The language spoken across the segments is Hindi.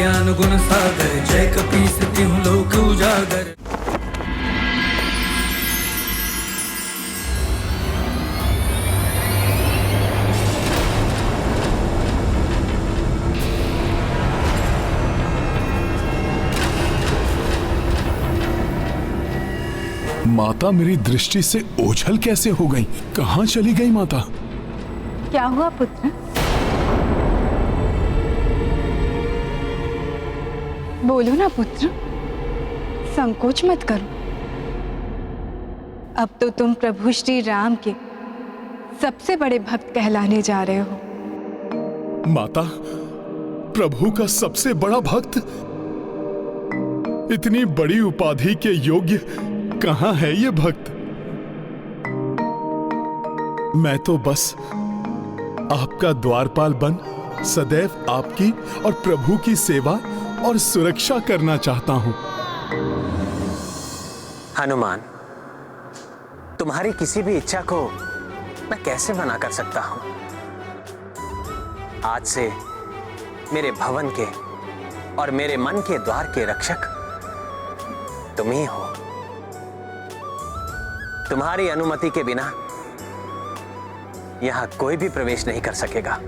ज्ञान गुण सागर, जय कपीस तिहुँ लोक उजागर। माता मेरी दृष्टि से ओझल कैसे हो गई? कहाँ चली गई माता? क्या हुआ पुत्र? बोलो ना पुत्र, संकोच मत करो। अब तो तुम प्रभु श्री राम के सबसे बड़े भक्त कहलाने जा रहे हो। माता, प्रभु का सबसे बड़ा भक्त? इतनी बड़ी उपाधि के योग्य कहाँ है ये भक्त? मैं तो बस आपका द्वारपाल बन सदैव आपकी और प्रभु की सेवा और सुरक्षा करना चाहता हूं। हनुमान, तुम्हारी किसी भी इच्छा को मैं कैसे मना कर सकता हूं? आज से मेरे भवन के और मेरे मन के द्वार के रक्षक तुम ही हो। तुम्हारी अनुमति के बिना यहां कोई भी प्रवेश नहीं कर सकेगा।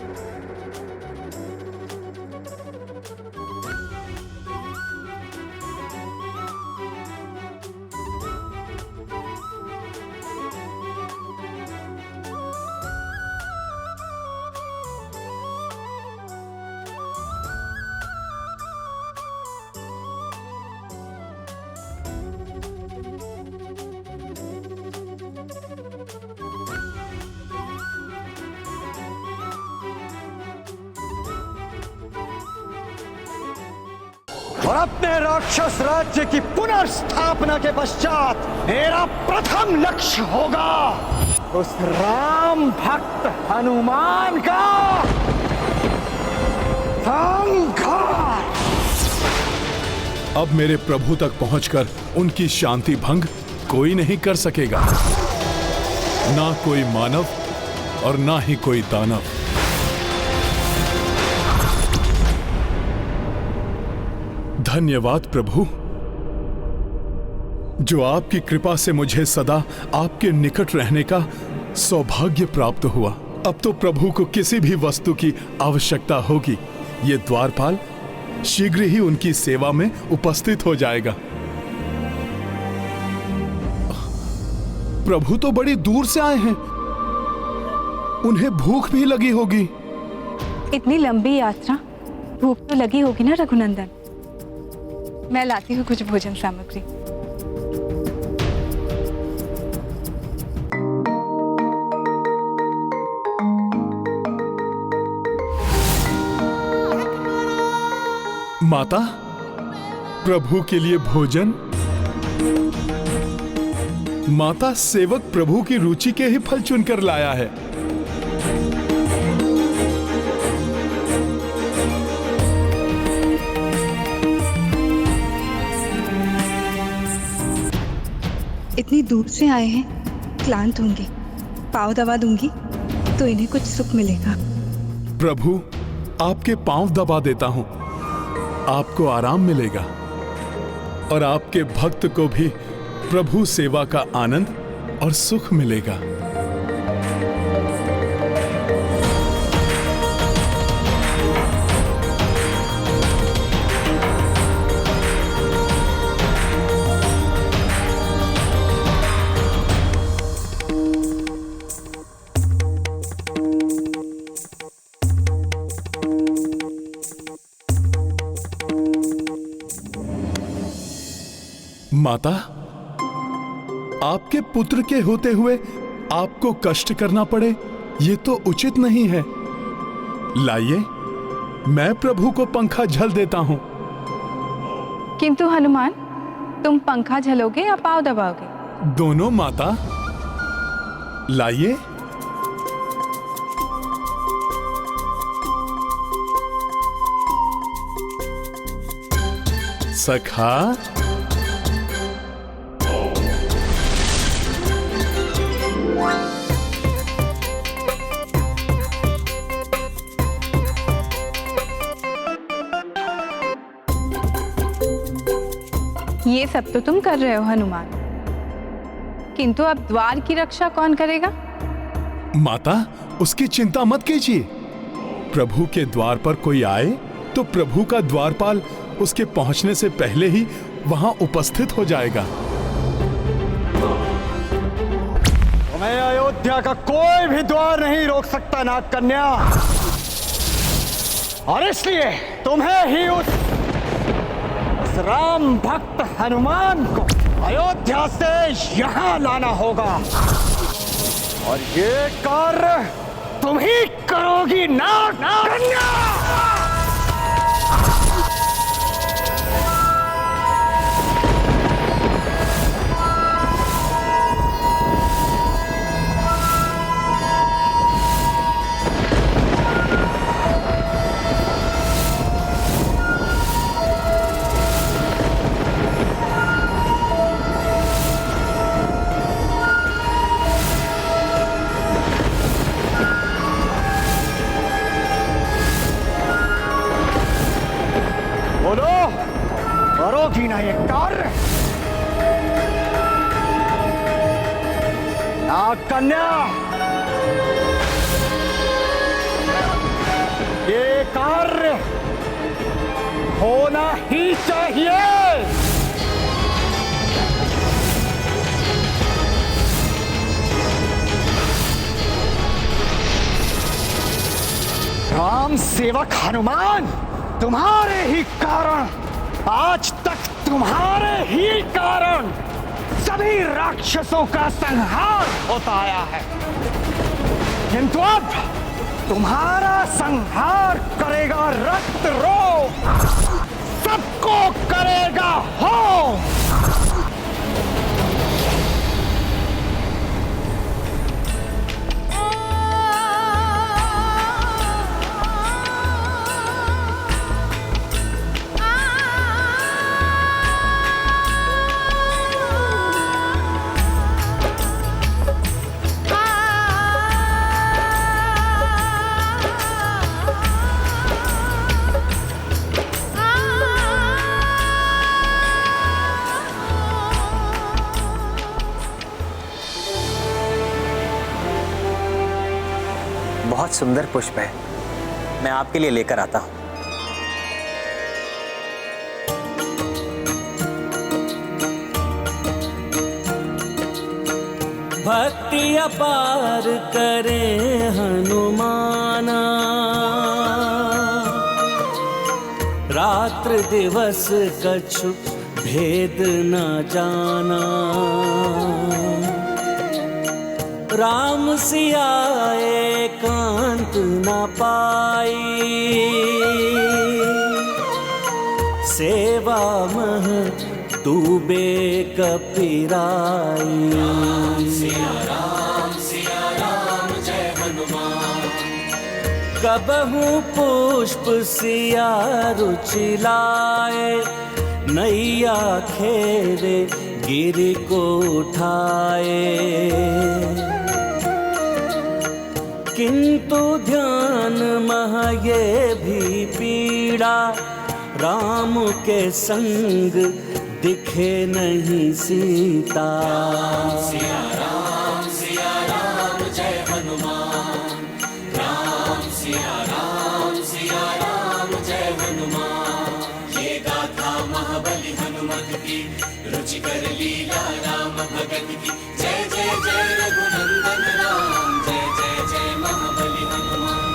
और अपने राक्षस राज्य की पुनर्स्थापना के पश्चात मेरा प्रथम लक्ष्य होगा उस राम भक्त हनुमान का संहार। अब मेरे प्रभु तक पहुंचकर उनकी शांति भंग कोई नहीं कर सकेगा, ना कोई मानव और ना ही कोई दानव। धन्यवाद प्रभु, जो आपकी कृपा से मुझे सदा आपके निकट रहने का सौभाग्य प्राप्त हुआ। अब तो प्रभु को किसी भी वस्तु की आवश्यकता होगी, ये द्वारपाल शीघ्र ही उनकी सेवा में उपस्थित हो जाएगा। प्रभु तो बड़ी दूर से आए हैं, उन्हें भूख भी लगी होगी। इतनी लंबी यात्रा, भूख तो लगी होगी ना रघुनंदन। मैं लाती हूँ कुछ भोजन सामग्री। माता, प्रभु के लिए भोजन? माता, सेवक प्रभु की रुचि के ही फल चुनकर लाया है। इतनी दूर से आए हैं, क्लांत होंगे, पाँव दबा दूंगी तो इन्हें कुछ सुख मिलेगा। प्रभु, आपके पांव दबा देता हूं, आपको आराम मिलेगा और आपके भक्त को भी प्रभु सेवा का आनंद और सुख मिलेगा। माता, आपके पुत्र के होते हुए आपको कष्ट करना पड़े, ये तो उचित नहीं है। लाइए, मैं प्रभु को पंखा झल देता हूं। किंतु हनुमान, तुम पंखा झलोगे या पाँव दबाओगे? दोनों माता। लाइए। सखा, ये सब तो तुम कर रहे हो हनुमान, किंतु अब द्वार की रक्षा कौन करेगा? माता, उसकी चिंता मत कीजिए। प्रभु के द्वार पर कोई आए तो प्रभु का द्वारपाल उसके पहुंचने से पहले ही वहां उपस्थित हो जाएगा। तुम्हें अयोध्या का कोई भी द्वार नहीं रोक सकता नाग कन्या, और इसलिए तुम्हें ही उस राम भक्त हनुमान को अयोध्या से यहां लाना होगा, और ये कार्य तुम ही करोगी नाग कन्या। बोलो, करोगी ना ये कार्य नाग कन्या? ये कार्य होना ही चाहिए। राम सेवक हनुमान, तुम्हारे ही कारण, आज तक तुम्हारे ही कारण सभी राक्षसों का संहार होता आया है, किंतु अब तुम्हारा संहार करेगा रक्त-रो, सबको करेगा हो। बहुत सुंदर पुष्प है, मैं आपके लिए लेकर आता हूं। भक्ति अपार करे हनुमाना, रात्र दिवस कछु भेद न जाना। राम सिया एकांत न पाई, सेवा मह डूबे कपिराई। सिया राम जय हनुमान, कबहू पुष्प सिया रुचि लाए, नैया खेरे गिरि को उठाए। किंतु ध्यान मह ये भी पीड़ा, राम के संग दिखे नहीं सीता। सिया राम जय हनुमान, राम सिया राम जय हनुमान। ये गाथा महाबली हनुमत की, रुचि कर लीला राम भगत की। जय जय जय रघुनंदन राम, जय जय जय महाबली हनुमान।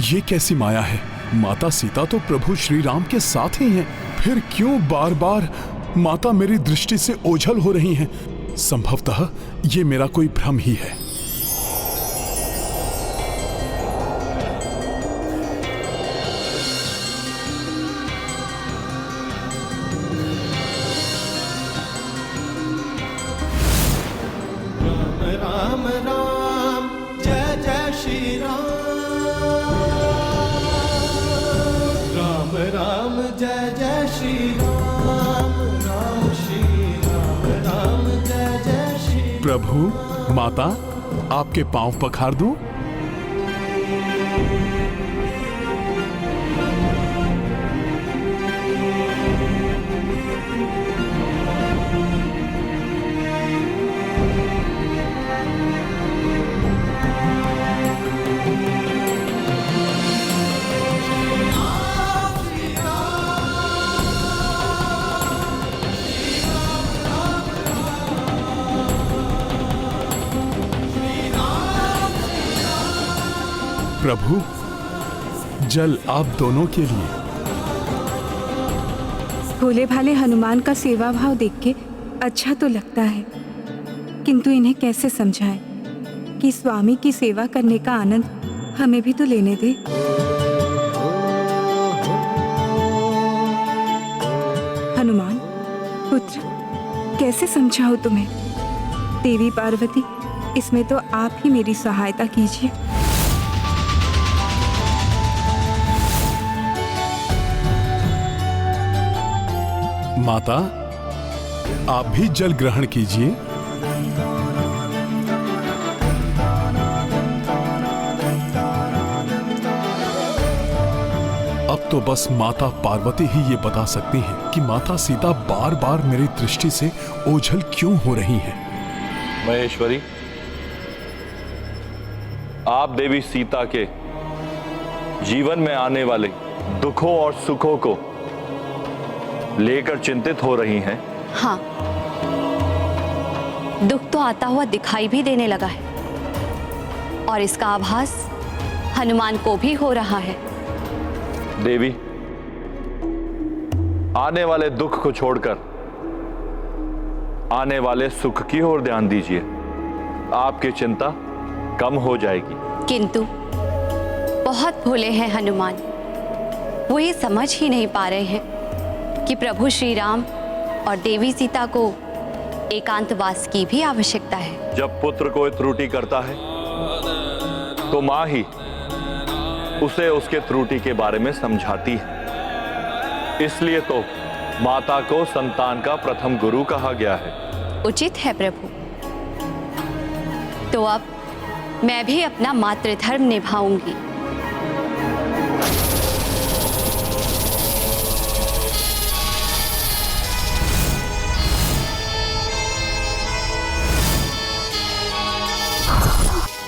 ये कैसी माया है? माता सीता तो प्रभु श्री राम के साथ ही हैं, फिर क्यों बार बार माता मेरी दृष्टि से ओझल हो रही हैं? संभवतः ये मेरा कोई भ्रम ही है। राम राम जय जय श्री राम, राम राम जय जय श्री राम, राम श्री राम, राम जय जय श्री। प्रभु माता, आपके पांव पखार दूं? प्रभु, जल आप दोनों के लिए। भोले भाले हनुमान का सेवा भाव देख के अच्छा तो लगता है, किंतु इन्हें कैसे समझाएं कि स्वामी की सेवा करने का आनंद हमें भी तो लेने दे। हनुमान पुत्र, कैसे समझाऊं तुम्हें? देवी पार्वती, इसमें तो आप ही मेरी सहायता कीजिए। माता, आप भी जल ग्रहण कीजिए। अब तो बस माता पार्वती ही ये बता सकती हैं कि माता सीता बार बार मेरी दृष्टि से ओझल क्यों हो रही हैं। महेश्वरी, आप देवी सीता के जीवन में आने वाले दुखों और सुखों को लेकर चिंतित हो रही हैं। हाँ, दुख तो आता हुआ दिखाई भी देने लगा है और इसका आभास हनुमान को भी हो रहा है। देवी, आने वाले दुख को छोड़कर आने वाले सुख की ओर ध्यान दीजिए, आपकी चिंता कम हो जाएगी। किंतु बहुत भोले हैं हनुमान, वो ये समझ ही नहीं पा रहे हैं कि प्रभु श्री राम और देवी सीता को एकांतवास की भी आवश्यकता है। जब पुत्र कोई त्रुटि करता है तो मां ही उसे उसके त्रुटि के बारे में समझाती है। इसलिए तो माता को संतान का प्रथम गुरु कहा गया है। उचित है प्रभु। तो अब मैं भी अपना मातृधर्म निभाऊंगी।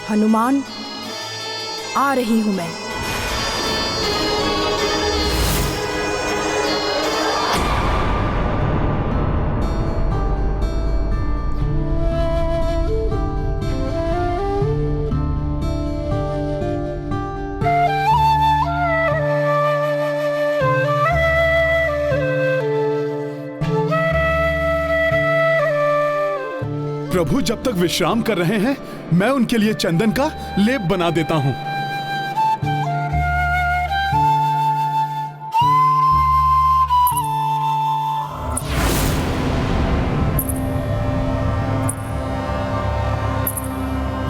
हनुमान, आ रही हूं मैं। प्रभु जब तक विश्राम कर रहे हैं, मैं उनके लिए चंदन का लेप बना देता हूं।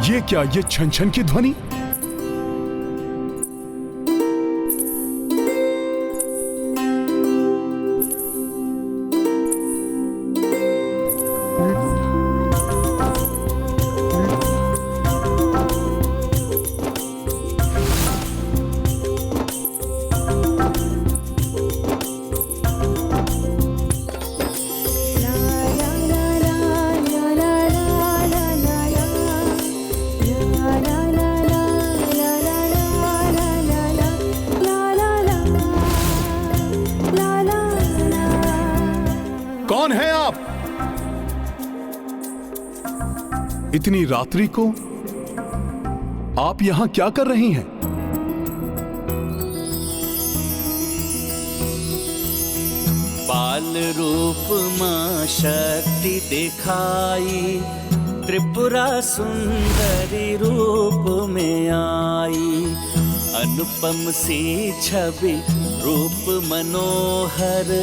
ये क्या, ये छन छन की ध्वनि? कौन है आप? इतनी रात्रि को आप यहां क्या कर रही हैं? बाल रूप मां शक्ति दिखाई, त्रिपुरा सुंदरी रूप में आई। अनुपम सी छवि रूप मनोहर,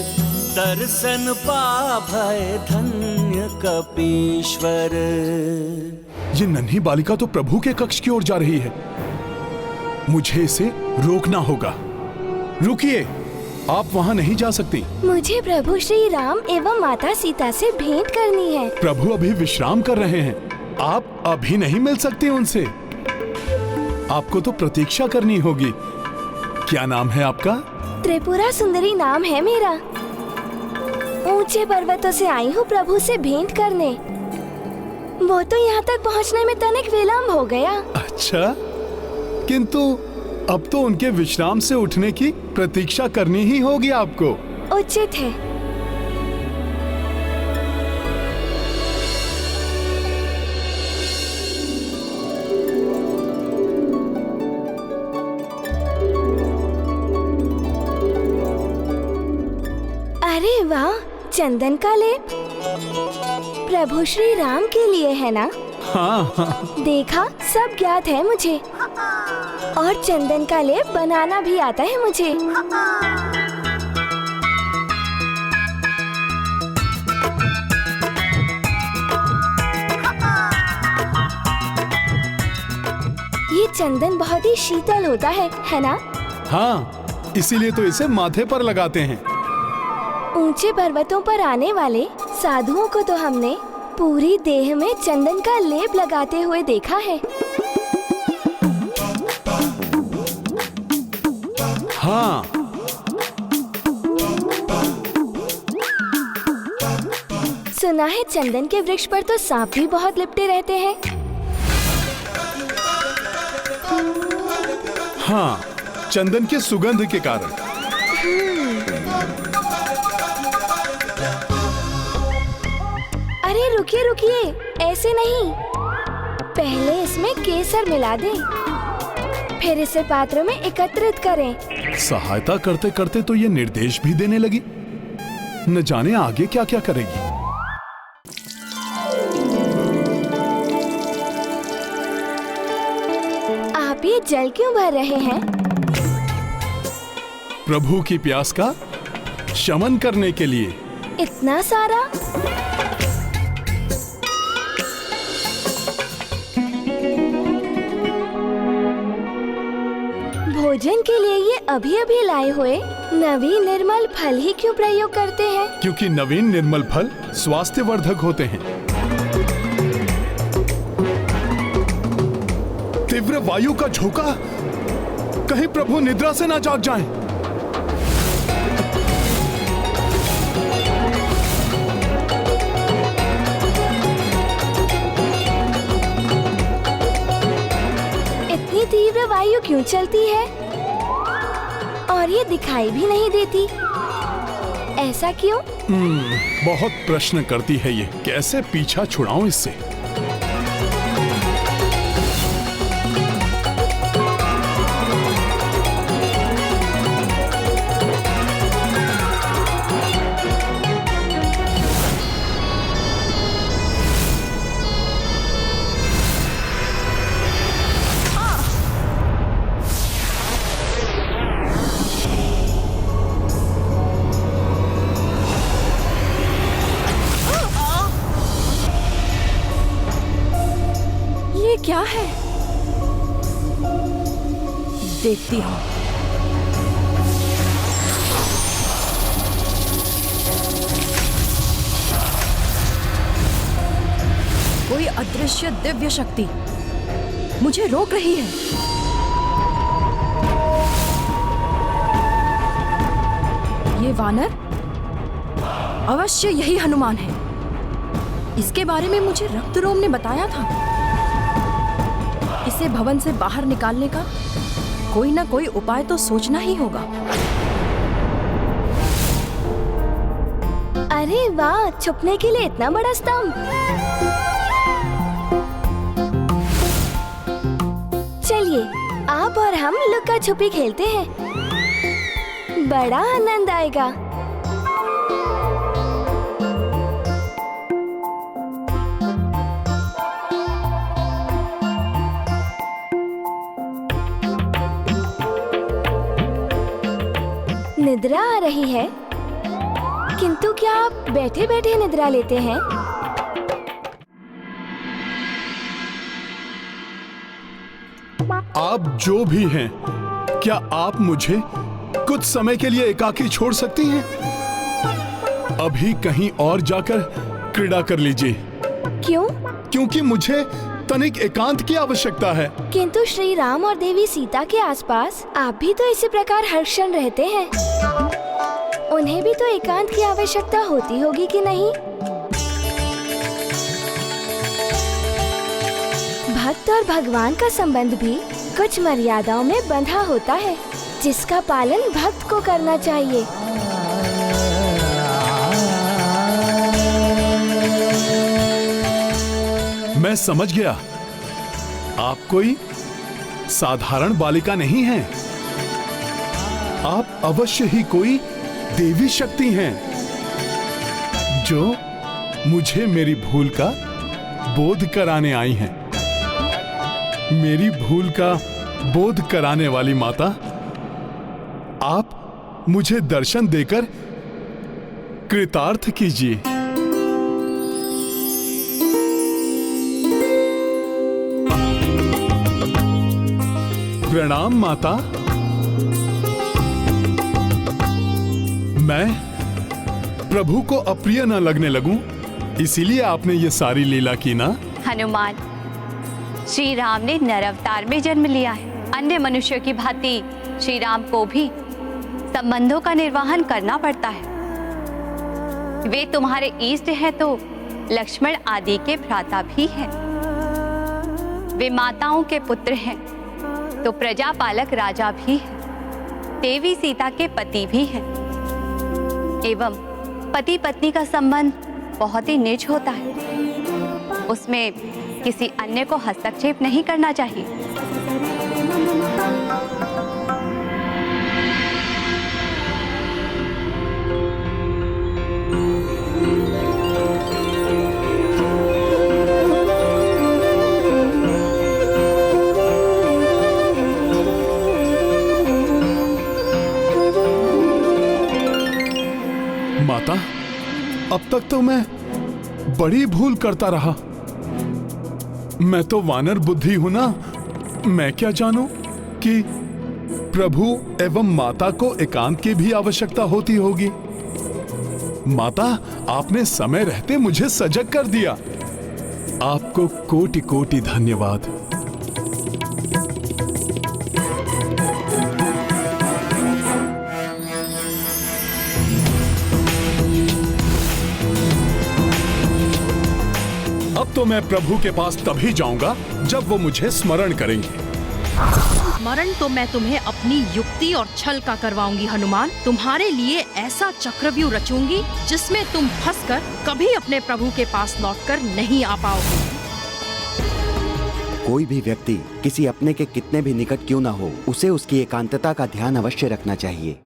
दर्शन पाभय धन्य कपीश्वर। ये नन्ही बालिका तो प्रभु के कक्ष की ओर जा रही है। मुझे इसे रोकना होगा। रुकिए, आप वहां नहीं जा सकती। मुझे प्रभु श्री राम एवं माता सीता से भेंट करनी है। प्रभु अभी विश्राम कर रहे हैं, आप अभी नहीं मिल सकती उनसे। आपको तो प्रतीक्षा करनी होगी। क्या नाम है आपका? त्रिपुरा सुंदरी नाम है मेरा। ऊंचे पर्वतों से आई हूँ प्रभु से भेंट करने। वो तो यहाँ तक पहुँचने में तनिक विलम्ब हो गया। अच्छा, किंतु अब तो उनके विश्राम से उठने की प्रतीक्षा करनी ही होगी आपको। उचित है। अरे वाह, चंदन का लेप प्रभु श्री राम के लिए है ना? हाँ। देखा, सब ज्ञात है मुझे, और चंदन का लेप बनाना भी आता है मुझे। ये चंदन बहुत ही शीतल होता है ना? हाँ, इसीलिए तो इसे माथे पर लगाते हैं। ऊंचे पर्वतों पर आने वाले साधुओं को तो हमने पूरी देह में चंदन का लेप लगाते हुए देखा है। हाँ। सुना है चंदन के वृक्ष पर तो सांप भी बहुत लिपटे रहते हैं। हाँ, चंदन के सुगंध के कारण। अरे रुकिए रुकिए, ऐसे नहीं, पहले इसमें केसर मिला दें, फिर इसे पात्र में एकत्रित करें। सहायता करते करते तो ये निर्देश भी देने लगी, न जाने आगे क्या क्या करेगी। आप ये जल क्यों भर रहे हैं? प्रभु की प्यास का शमन करने के लिए। इतना सारा? भोजन के लिए ये अभी अभी लाए हुए नवीन निर्मल फल ही क्यों प्रयोग करते हैं? क्योंकि नवीन निर्मल फल स्वास्थ्यवर्धक होते हैं। तीव्र वायु का झोंका, कहीं प्रभु निद्रा से ना जाग जाएं। इतनी तीव्र वायु क्यों चलती है और ये दिखाई भी नहीं देती? ऐसा क्यों? बहुत प्रश्न करती है ये, कैसे पीछा छुड़ाऊं इससे। क्या है? देखती हूँ। कोई अदृश्य दिव्य शक्ति मुझे रोक रही है। ये वानर अवश्य यही हनुमान है। इसके बारे में मुझे रक्तरोम ने बताया था। इसे भवन से बाहर निकालने का कोई ना कोई उपाय तो सोचना ही होगा। अरे वाह, छुपने के लिए इतना बड़ा स्तंभ। चलिए, आप और हम लुक्का छुपी खेलते हैं, बड़ा आनंद आएगा। निद्रा आ रही है, किंतु क्या आप बैठे बैठे निद्रा लेते हैं? आप जो भी हैं, क्या आप मुझे कुछ समय के लिए एकाकी छोड़ सकती हैं? अभी कहीं और जाकर क्रीड़ा कर लीजिए। क्यों? क्योंकि मुझे तनिक एकांत की आवश्यकता है। किंतु श्री राम और देवी सीता के आसपास आप भी तो इसी प्रकार हर क्षण रहते हैं। उन्हें भी तो एकांत की आवश्यकता होती होगी कि नहीं? भक्त और भगवान का संबंध भी कुछ मर्यादाओं में बंधा होता है, जिसका पालन भक्त को करना चाहिए। मैं समझ गया, आप कोई साधारण बालिका नहीं हैं। आप अवश्य ही कोई देवी शक्ति हैं। जो मुझे मेरी भूल का बोध कराने आई हैं। मेरी भूल का बोध कराने वाली माता, आप मुझे दर्शन देकर कृतार्थ कीजिए। प्रणाम माता। मैं प्रभु को अप्रिय न लगने लगूं, इसीलिए आपने ये सारी लीला की ना? हनुमान, श्री राम ने नर अवतार में जन्म लिया है। अन्य मनुष्यों की भांति श्री राम को भी संबंधों का निर्वहन करना पड़ता है। वे तुम्हारे इष्ट हैं तो लक्ष्मण आदि के भ्राता भी हैं। वे माताओं के पुत्र हैं तो प्रजापालक राजा भी हैं। देवी सीता के पति भी हैं। एवं पति पत्नी का संबंध बहुत ही निज होता है, उसमें किसी अन्य को हस्तक्षेप नहीं करना चाहिए। माता, अब तक तो मैं बड़ी भूल करता रहा। मैं तो वानर बुद्धि हूं ना। मैं क्या जानूं कि प्रभु एवं माता को एकांत की भी आवश्यकता होती होगी। माता, आपने समय रहते मुझे सजग कर दिया। आपको कोटि कोटि धन्यवाद। अब तो मैं प्रभु के पास तभी जाऊंगा जब वो मुझे स्मरण करेंगे। स्मरण तो मैं तुम्हें अपनी युक्ति और छल का करवाऊंगी हनुमान। तुम्हारे लिए ऐसा चक्रव्यूह रचूंगी जिसमें तुम फंसकर कभी अपने प्रभु के पास लौटकर नहीं आ पाओगे। कोई भी व्यक्ति किसी अपने के कितने भी निकट क्यों ना हो, उसे उसकी एकांतता का ध्यान अवश्य रखना चाहिए।